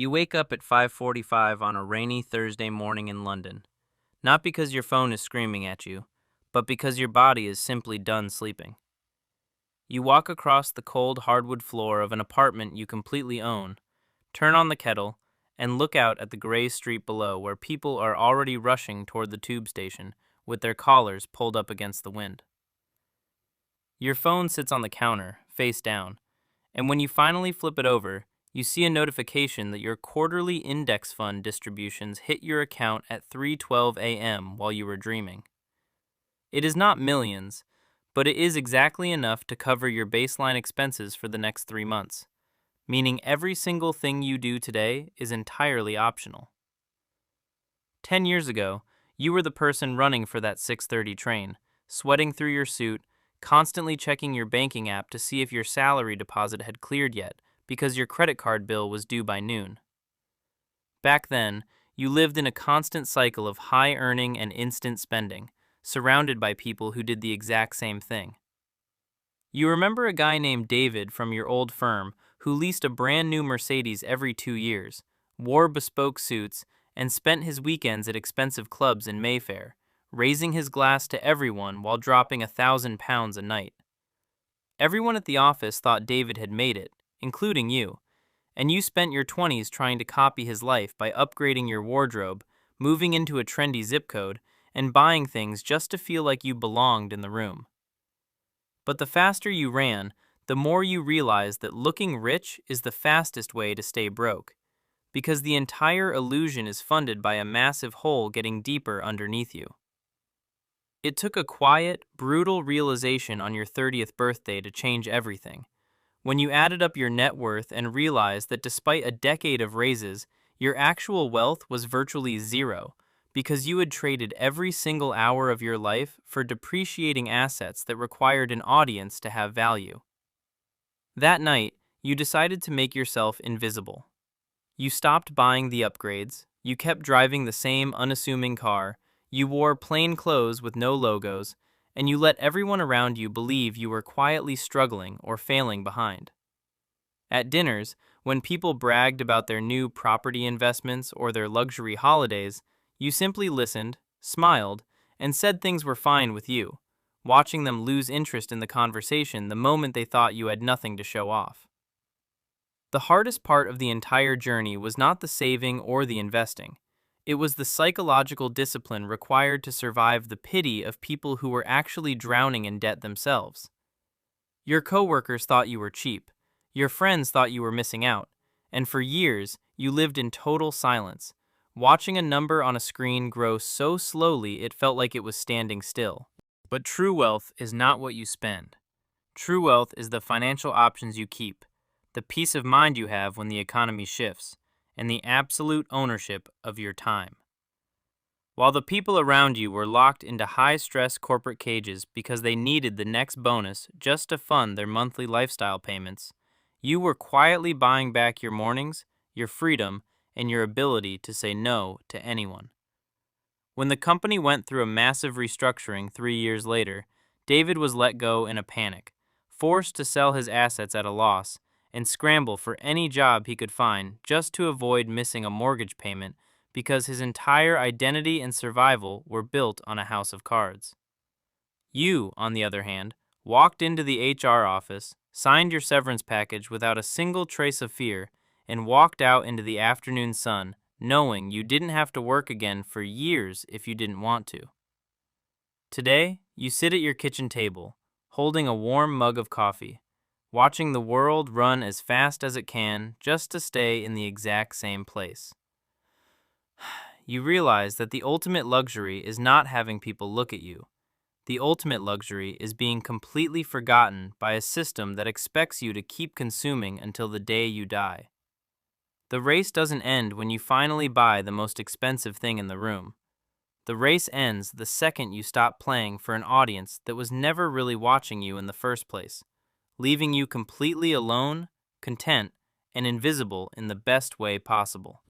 You wake up at 5:45 on a rainy Thursday morning in London, not because your phone is screaming at you, but because your body is simply done sleeping. You walk across the cold hardwood floor of an apartment you completely own, turn on the kettle, and look out at the gray street below where people are already rushing toward the tube station with their collars pulled up against the wind. Your phone sits on the counter, face down, and when you finally flip it over, you see a notification that your quarterly index fund distributions hit your account at 3:12 a.m. while you were dreaming. It is not millions, but it is exactly enough to cover your baseline expenses for the next 3 months, meaning every single thing you do today is entirely optional. 10 years ago, you were the person running for that 6:30 train, sweating through your suit, constantly checking your banking app to see if your salary deposit had cleared yet, because your credit card bill was due by noon. Back then, you lived in a constant cycle of high earning and instant spending, surrounded by people who did the exact same thing. You remember a guy named David from your old firm who leased a brand new Mercedes every 2 years, wore bespoke suits, and spent his weekends at expensive clubs in Mayfair, raising his glass to everyone while dropping £1,000 a night. Everyone at the office thought David had made it, including you, and you spent your 20s trying to copy his life by upgrading your wardrobe, moving into a trendy zip code, and buying things just to feel like you belonged in the room. But the faster you ran, the more you realized that looking rich is the fastest way to stay broke, because the entire illusion is funded by a massive hole getting deeper underneath you. It took a quiet, brutal realization on your 30th birthday to change everything. When you added up your net worth and realized that despite a decade of raises, your actual wealth was virtually zero because you had traded every single hour of your life for depreciating assets that required an audience to have value. That night, you decided to make yourself invisible. You stopped buying the upgrades, you kept driving the same unassuming car, you wore plain clothes with no logos, and you let everyone around you believe you were quietly struggling or failing behind. At dinners, when people bragged about their new property investments or their luxury holidays, you simply listened, smiled, and said things were fine with you, watching them lose interest in the conversation the moment they thought you had nothing to show off. The hardest part of the entire journey was not the saving or the investing. It was the psychological discipline required to survive the pity of people who were actually drowning in debt themselves. Your coworkers thought you were cheap, your friends thought you were missing out, and for years you lived in total silence, watching a number on a screen grow so slowly it felt like it was standing still. But true wealth is not what you spend. True wealth is the financial options you keep, the peace of mind you have when the economy shifts, and the absolute ownership of your time. While the people around you were locked into high-stress corporate cages because they needed the next bonus just to fund their monthly lifestyle payments, you were quietly buying back your mornings, your freedom, and your ability to say no to anyone. When the company went through a massive restructuring 3 years later, David was let go in a panic, forced to sell his assets at a loss, and scramble for any job he could find just to avoid missing a mortgage payment because his entire identity and survival were built on a house of cards. You, on the other hand, walked into the HR office, signed your severance package without a single trace of fear, and walked out into the afternoon sun knowing you didn't have to work again for years if you didn't want to. Today, you sit at your kitchen table, holding a warm mug of coffee, watching the world run as fast as it can just to stay in the exact same place. You realize that the ultimate luxury is not having people look at you. The ultimate luxury is being completely forgotten by a system that expects you to keep consuming until the day you die. The race doesn't end when you finally buy the most expensive thing in the room. The race ends the second you stop playing for an audience that was never really watching you in the first place, leaving you completely alone, content, and invisible in the best way possible.